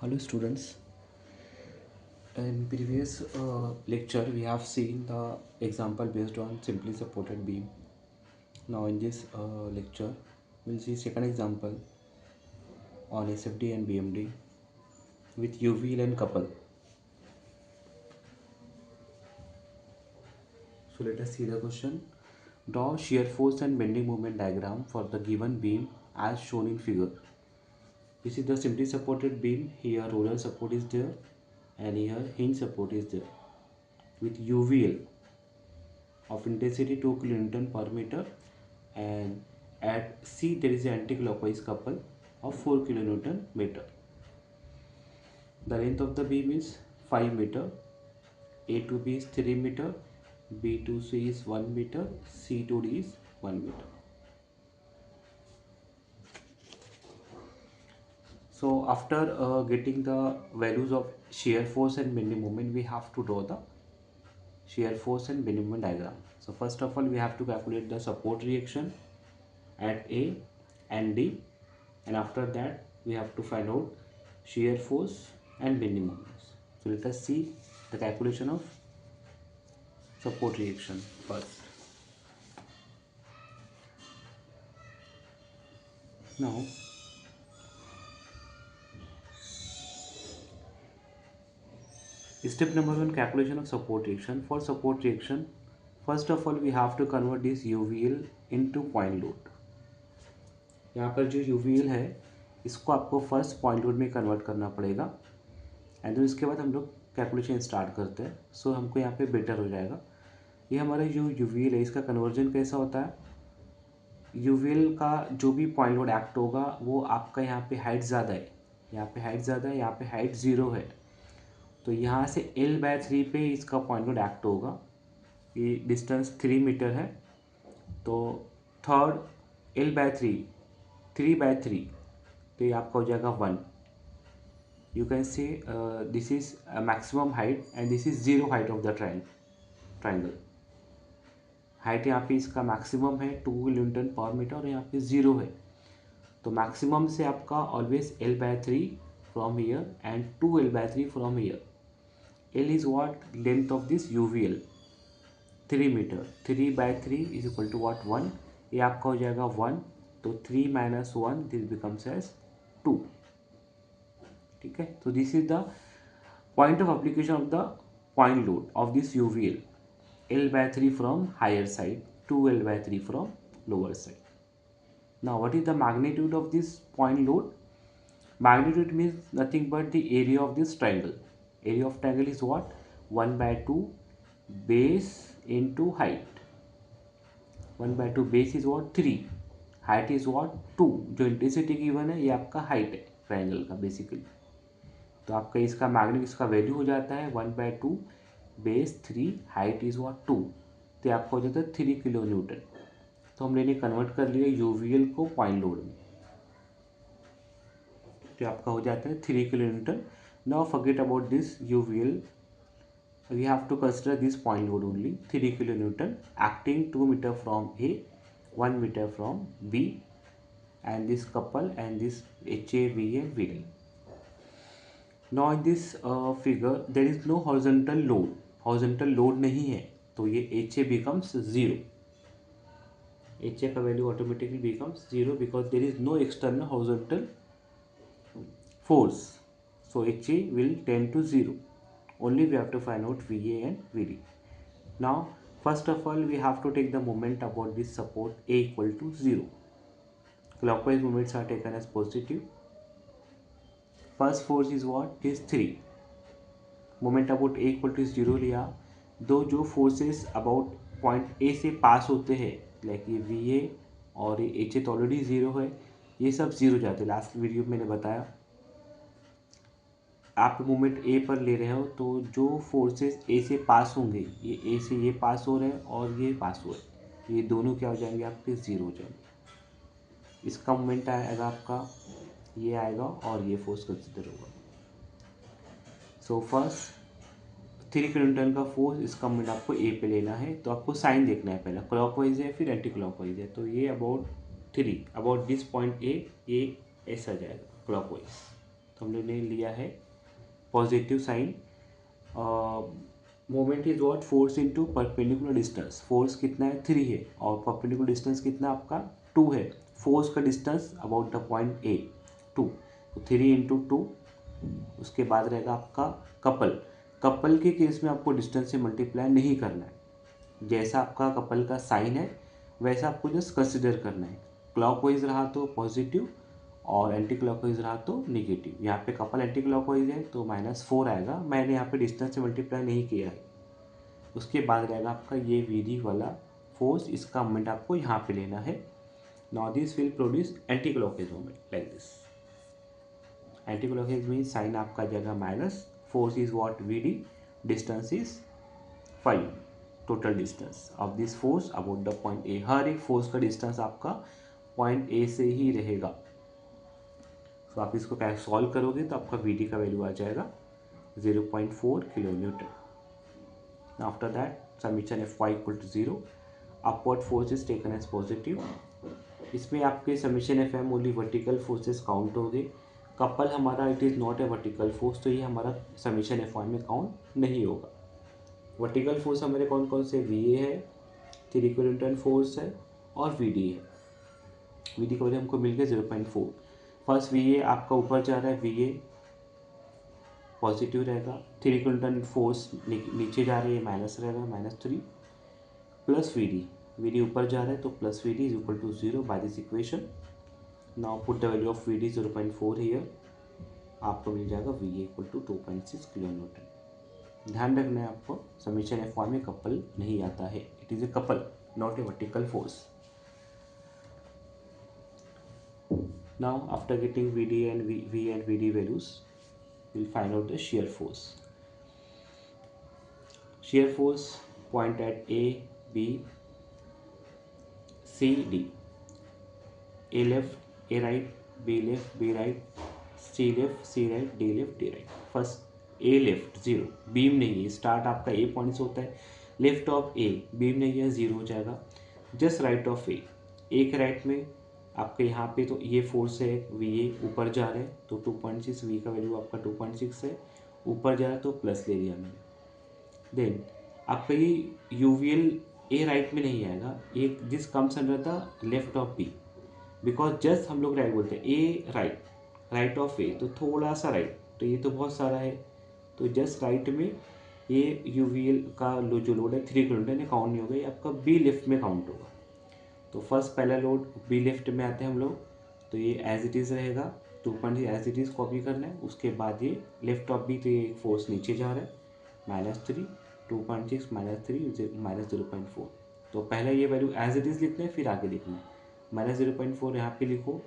Hello students. In previous lecture we have seen the example based on simply supported beam. Now in this lecture we'll see second example on SFD and BMD with UVL and couple. So let us see the question. Draw shear force and bending moment diagram for the given beam as shown in figure. This is the simply supported beam. Here roller support is there and here hinge support is there with UVL of intensity 2 kN per meter, and at C there is an anti-clockwise couple of 4 kN meter. The length of the beam is 5 meter, A to B is 3 meter, B to C is 1 meter, C to D is 1 meter. So after getting the values of shear force and bending moment, we have to draw the shear force and bending moment diagram. So first of all we have to calculate the support reaction at A and D, and after that we have to find out shear force and bending moments. So let us see the calculation of support reaction first. Now step number 1, calculation of support reaction. For support reaction, first of all we have to convert this UVL into point load. यहाँ पर जो UVL है इसको आपको first point load में convert करना पड़ेगा, and then इसके बाद हम लोग कैलकुलेशन स्टार्ट करते हैं. सो हमको यहाँ पे बेटर हो जाएगा. ये हमारा जो UVL है इसका कन्वर्जन कैसा होता है. UVL का जो भी पॉइंट लोड एक्ट होगा वो आपका यहाँ पे हाइट ज़्यादा है, यहाँ पे हाइट ज़्यादा है, यहाँ पे हाइट 0 है, तो यहाँ से L/3 पे इसका पॉइंट लोड एक्ट होगा. ये डिस्टेंस 3 मीटर है, तो थर्ड L/3 3/3, तो ये आपका हो जाएगा 1. You can say this is maximum height and this is 0 height of the triangle. Height यहाँ पे इसका मैक्सिमम है 2 kN पर मीटर और यहाँ पे 0 है, तो मैक्सिमम से आपका always L/3 from here and 2 L/3 from here. L is what? Length of this UVL 3 metre. 3/3 is equal to what? 1. ये आपका हो जाएगा 1, तो 3 - 1 दिस बिकम्स एज 2. ठीक है, तो this is the point of application of the point load of this UVL. L/3 from higher side, 2 L/3 from lower side. Now what is the magnitude of this point load? Magnitude means nothing but the area of this triangle. Area of triangle is what? 1/2 base into height. 1/2 base is what? 3. Height is what? 2. जो intensity given है ये आपका height है triangle का basically, तो आपका इसका magnitude इसका वैल्यू हो जाता है 1/2 बेस 3, हाइट इज वॉट 2, तो आपका हो जाता है 3 kN. तो हम लेने कन्वर्ट कर लिया UVL को पॉइंट लोड में, तो आपका हो जाता है 3 kN. Now forget about this UVL, we have to consider this point load only. 3 kN acting 2 metre from A, 1 metre from B, and this couple and this HA, VA, VD. Now in this figure there is no horizontal load. Horizontal load नहीं है, तो ये HA becomes 0. HA का value automatically becomes 0 because there is no external horizontal force. So HA will tend to 0. Only we have to find out VA and VD. Now first of all we have to take the moment about this support A equal to 0. Clockwise moments are taken as positive. First force is what? Is 3. Moment about A equal to 0 लिया. दो जो forces about point A से पास होते हैं like ये VA और ये HA तो ऑलरेडी 0 है, ये सब 0 जाते हैं. लास्ट वीडियो में मैंने बताया आप मोमेंट A पर ले रहे हो तो जो फोर्सेस A से पास होंगे ये A से ये पास हो रहे हैं और ये पास हो रहे हैं, ये दोनों क्या हो जाएंगे आपके 0 हो जाएंगे. इसका मोमेंट आएगा आपका ये आएगा और ये फोर्स कंसिडर होगा. सो फर्स्ट 3 kN का फोर्स इसका मोमेंट आपको A पे लेना है, तो आपको साइन देखना है पहले क्लॉकवाइज है फिर एंटी क्लॉकवाइज है. तो ये about 3 about this point A ये ऐसा जाएगा क्लॉकवाइज, तो तो हमने लिया है positive sign. Moment is what, force into perpendicular distance. Force कितना है 3 है और परपेंडिकुलर डिस्टेंस कितना आपका 2 है। फोर्स का डिस्टेंस अबाउट द पॉइंट ए 2, तो 3 इंटू 2। उसके बाद रहेगा आपका कपल। कपल के केस में आपको डिस्टेंस से मल्टीप्लाई नहीं करना है। जैसा आपका कपल का साइन है वैसा आपको जस्ट कंसिडर करना है। क्लॉकवाइज रहा तो पॉजिटिव और एंटी क्लॉकवाइज रहा तो नेगेटिव। यहाँ पे कपल एंटी क्लॉकवाइज है तो -4 आएगा, मैंने यहाँ पे डिस्टेंस से मल्टीप्लाई नहीं किया है। उसके बाद रहेगा आपका ये वीडी वाला फोर्स, इसका मोमेंट आपको यहाँ पे लेना है। Now this will produce anti clockwise moment like this. Anti clockwise mean sign आपका जाएगा माइनस, फोर्स इज व्हाट वीडी, distance is 5, total distance of this force about the point A. हर एक फोर्स का डिस्टेंस आपका पॉइंट ए से ही रहेगा। तो आप इसको क्या सॉल्व करोगे तो आपका वी डी का वैल्यू आ जाएगा 0.4 kilo newton. After that summation F Y equal to 0, upward force is taken as positive. इसमें आपके summation F M only vertical forces count हो गए। कपल हमारा it is not a vertical force, तो ये हमारा समीशन एफ वाई में count नहीं होगा। वर्टिकल फोर्स हमारे कौन कौन से, वी ए है, 3 किलोन्यूटन फोर्स है और वी डी है। वी डी का वैल्यू हमको मिल गया 0.4। फर्स्ट वी ए आपका ऊपर जा रहा है, वी ए पॉजिटिव रहेगा। 3 किलोन्यूटन फोर्स नीचे जा रही है, माइनस रहेगा, -3 प्लस वी डी ऊपर जा रहा है तो plus V D is equal to 0 by this equation. Now put the value of V D 0.4 here, आपको मिल जाएगा V A equal to 2.6 kilo newton. ध्यान रखना है आपको, समीशन एफ वाई में कपल नहीं आता है, it is a couple not a vertical force. Now after getting VD and V and VD values, we'll find out the shear force. Shear force point at A, B, C, D. A left, A right, B left, B right, C left, C right, D left, D right. First A left 0, beam नहीं है, start आपका A point से होता है। Left of A beam नहीं है, 0 हो जाएगा। जस्ट राइट ऑफ A, एक राइट में आपके यहाँ पे तो ये फोर्स है वी ए ऊपर जा रहे हैं तो 2.6, वी का वैल्यू आपका 2.6 है, ऊपर जा रहा है तो प्लस ले लिया मैंने। देन आपका ये U V L A right में नहीं आएगा, ये this comes under the left of B, because just हम लोग राइट बोलते हैं A right, right of A तो थोड़ा सा राइट, तो ये तो बहुत सारा है, तो जस्ट राइट में ये यू वी एल का जो लोड है 3 किलोमीटर ने काउंट नहीं होगा, ये आपका बी लेफ्ट में काउंट होगा। तो फर्स्ट पहला लोड बी लेफ्ट में आते हैं हम लोग, तो ये एज इट इज़ रहेगा 2.6 एज इट इज़ कॉपी करना है। उसके बाद ये लेफ्ट ऑफ बी, तो ये फोर्स नीचे जा रहा है -3, 2.6 -3 -0.4। तो पहले ये वैल्यू एज इट इज़ लिखना है, फिर आगे लिखना है। -0.4 यहाँ पे लिखो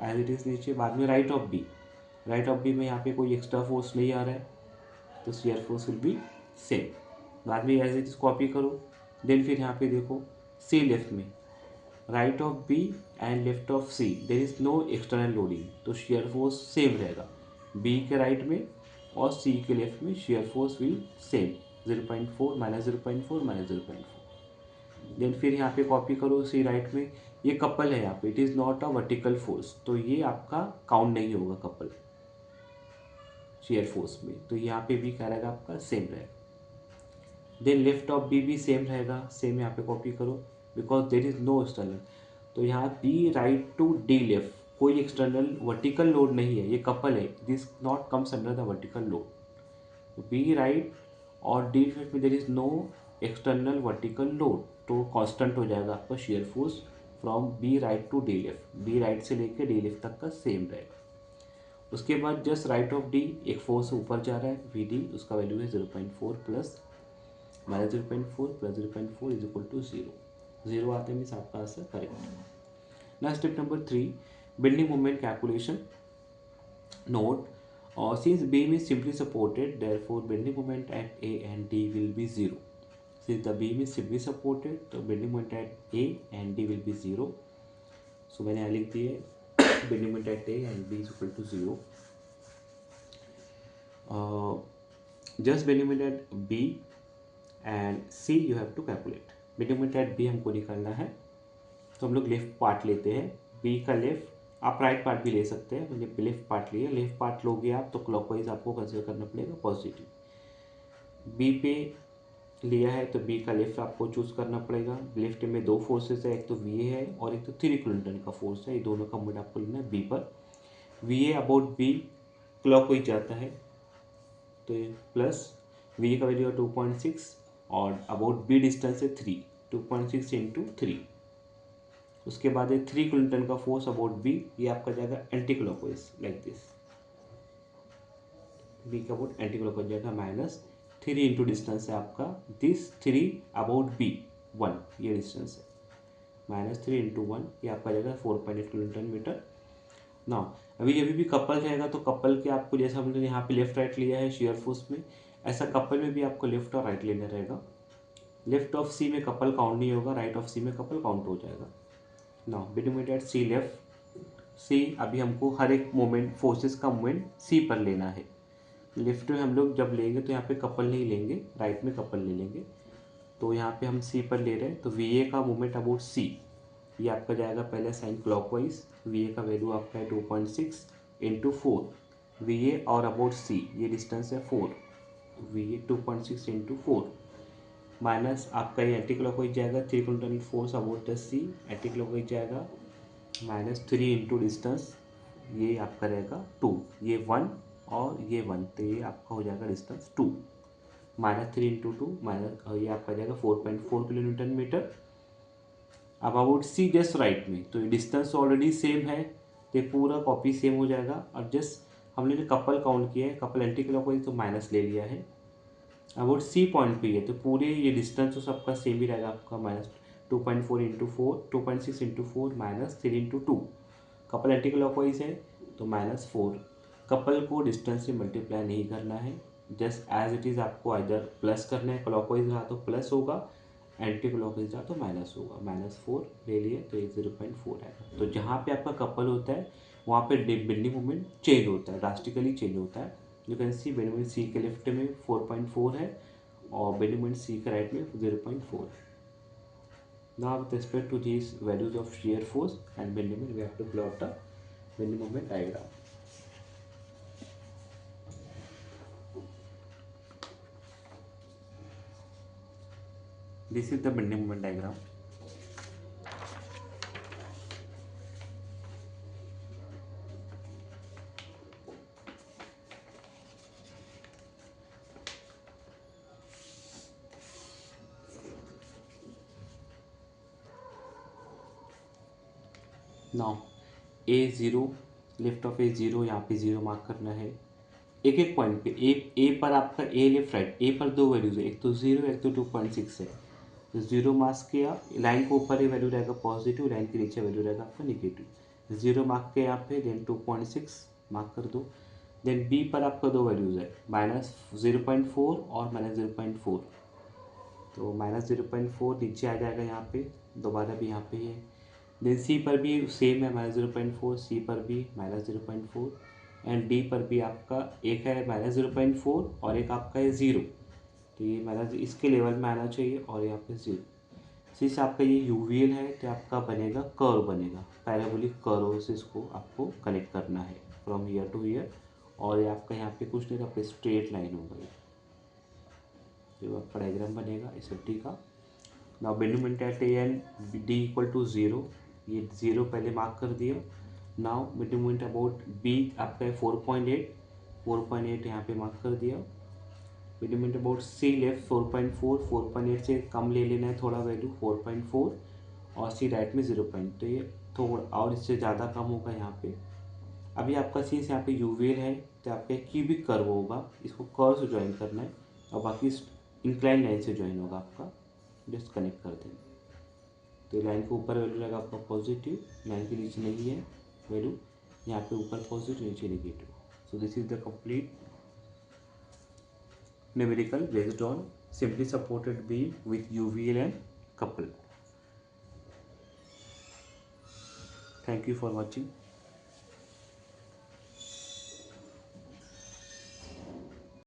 एज इट इज़ नीचे। बाद में right of B, right of B में यहाँ पे कोई एक्स्ट्रा फोर्स नहीं आ रहा है तो shear force will be same. बाद में एज इट इज़ कॉपी करो। देन फिर यहाँ पे देखो सी लेफ्ट में, right of B and left of C there is no external loading, तो शेयर फोर्स सेम रहेगा। बी के राइट में और सी के लेफ्ट में shear force will same 0.4 -0.4 -0.4। Then फिर यहाँ पे कॉपी करो सी राइट में, ये कपल है यहाँ पे, it is not a vertical force, तो ये आपका काउंट नहीं होगा कपल शेयर फोर्स में, तो यहाँ पे भी क्या रहेगा आपका सेम रहेगा। देन लेफ्ट ऑफ बी भी सेम रहेगा, सेम यहाँ पे कॉपी करो because there is no external, तो यहाँ B right to D left कोई एक्सटर्नल वर्टिकल लोड नहीं है, ये कपल है, this not comes under the vertical load. B right और डी लेफ्ट में there is no external vertical load, तो कांस्टेंट हो जाएगा आपका shear force from B right to D left, B right से लेकर डी लेफ्ट तक का सेम रहेगा। उसके बाद जस्ट राइट ऑफ डी एक फोर्स ऊपर जा रहा है वी डी, उसका वैल्यू है 0.4 plus -0.4 plus 0.4 is equal to 0, 0 आते मीन्स आपका answer correct. Now step number 3, bending moment calculation. Note, since beam is simply supported, therefore bending moment at A and D will be 0. Since the beam is simply supported, तो bending moment at A and D will be 0. So मैंने यहाँ लिख दिए bending moment at A and B is equal to 0. Just bending moment at B and C you have to calculate. bending moment at B हमको निकालना है, तो हम लोग लेफ्ट पार्ट लेते हैं, B का लेफ्ट आप राइट पार्ट भी ले सकते हैं, मैंने लेफ्ट पार्ट लिया, लेफ्ट पार्ट लोगे आप तो क्लॉकवाइज आपको कंसिडर करना पड़ेगा पॉजिटिव। बी पे लिया है तो बी का लेफ्ट आपको चूज करना पड़ेगा। लेफ्ट में दो फोर्सेस है, एक तो वी है और एक तो 3 किलोन्यूटन का फोर्स है, ये दोनों का मोमेंट आपको लेना है बी पर। V A about B clockwise जाता है तो ये प्लस वी ए का वैल्यू है 2.6 और अबाउट बी डिस्टेंस है 3, 2.6 इंटू 3। उसके बाद है 3 किलोन्यूटन का फोर्स अबाउट बी, ये आपका जाएगा anti clockwise like this, B का अबाउट एंटी क्लॉकवाइज जाएगा माइनस 3 इंटू डिस्टेंस है आपका दिस 3 अबाउट बी 1, ये डिस्टेंस है -3 इंटू 1, ये आपका जाएगा 4.8 किलोमीटर मीटर। ना अभी जब भी कपल रहेगा तो कपल के आपको जैसा हमने यहाँ पे लेफ्ट राइट लिया है शेयर फोर्स में, ऐसा कपल में भी आपको लेफ्ट और राइट लेना रहेगा। लेफ्ट ऑफ सी में कपल काउंट नहीं होगा, राइट ऑफ सी में कपल काउंट हो जाएगा। ना बिटवीन एट सी लेफ्ट सी, अभी हमको हर एक मोमेंट फोर्सेस का मोमेंट सी पर लेना है। लेफ्ट में हम लोग जब लेंगे तो यहाँ पे कपल नहीं लेंगे, राइट में कपल ले लेंगे। तो यहाँ पे हम सी पर ले रहे हैं तो वी ए का मोमेंट अबाउट सी, ये आपका जाएगा पहले साइन क्लॉकवाइज। वी ए का वैल्यू आपका है 2.6 इंटू 4, वी ए और अबाउट सी ये डिस्टेंस है 4, वी ए 2.6 इंटू 4 माइनस आपका ये एंटी क्लॉकवाइज जाएगा 3 kilometre force about the C, anti clockwise जाएगा -3 इंटू डिस्टेंस, ये आपका रहेगा 2, ये 1 और ये 1 तो ये आपका हो जाएगा डिस्टेंस 2, -3 इंटू 2 माइनस ये आपका जाएगा 4.4 किलोमीटर मीटर। अब अबाउट सी जस्ट राइट में तो ये डिस्टेंस ऑलरेडी सेम है तो ये पूरा कॉपी सेम हो जाएगा। और जस्ट हमने जो कपल काउंट किया है, कपल एंटी क्लॉकवाइज तो माइनस ले लिया है। अबाउट सी पॉइंट पे है तो पूरे ये डिस्टेंस तो सबका सेम ही रहेगा आपका -2.4 into 4, 2.6 into 4 -3 into 2। Couple anti clockwise है तो -4, कपल को डिस्टेंस से मल्टीप्लाई नहीं करना है, जस्ट एज इट इज़ आपको इधर प्लस करना है। क्लॉकवाइज रहा तो प्लस होगा, एंटी क्लॉकवाइज रहा तो माइनस होगा, -4 ले लिए तो ये 0.4 आएगा। तो जहाँ पे आपका कपल होता है वहाँ पे बेंडिंग मोमेंट चेंज होता है, ड्रास्टिकली चेंज होता है। You can see bending moment C के लेफ्ट में 4.4 है और बेंडिंग मोमेंट सी के राइट में 0.4 है। Now with respect to these values of shear force and bending moment, we have to plot the bending moment diagram. This is the bending moment diagram. Now A0 left of A0, यहाँ पे 0 mark करना है। एक एक point पे ए पर आपका ए left right, ए पर दो वैल्यूज है, एक तो 0 एक तो 2.6 है। तो 0 मार्क किया, लाइन के ऊपर ये वैल्यू रहेगा पॉजिटिव, लाइन के नीचे वैल्यू रहेगा आपका निगेटिव। 0 मार्क किया यहाँ पे, देन 2.6 मार्क कर दो। देन बी पर आपका दो वैल्यूज है, -0.4 और -0.4। तो -0.4 नीचे आ जाएगा यहाँ पे, दोबारा भी यहाँ पे है। देन सी पर भी सेम है -0.4, सी पर भी -0.4 एंड डी पर भी आपका एक है -0.4 और एक आपका है 0। तो ये माइनस इसके लेवल में आना चाहिए और यहाँ पे 0। सिंस आपका ये यूवीएल है तो आपका बनेगा कर्व, बनेगा पैराबोलिक कर्व से इसको आपको कनेक्ट करना है फ्रॉम ईयर टू ईयर। और ये आपका यहाँ पे कुछ नहीं, आपका स्ट्रेट लाइन होगा, जो आपका डायग्राम बनेगा इस डी का। Now bending moment at A and D equal to 0, ये 0 पहले मार्क कर दिया। Now bending moment about B आपका है 4.8 यहाँ पे मार्क कर दिया। Bending moment about C left 4.8 से कम ले लेना है थोड़ा वैल्यू 4.4 और सी राइट में 0. तो ये थोड़ा और इससे ज़्यादा कम होगा यहाँ पे। अभी आपका सी यहाँ पे यूवीएल है तो आपका क्यूबिक कर्व होगा, इसको कर्व से ज्वाइन करना है और बाकी इंक्लाइन लाइन से ज्वाइन होगा आपका, जस्ट कनेक्ट कर देंगे। तो लाइन के ऊपर वैल्यू रहेगा आपका पॉजिटिव, लाइन के नीचे नहीं है वैल्यू, यहाँ पे ऊपर पॉजिटिव नीचे negative. So this is the complete numerical based on simply supported beam with UVL and couple. Thank you for watching.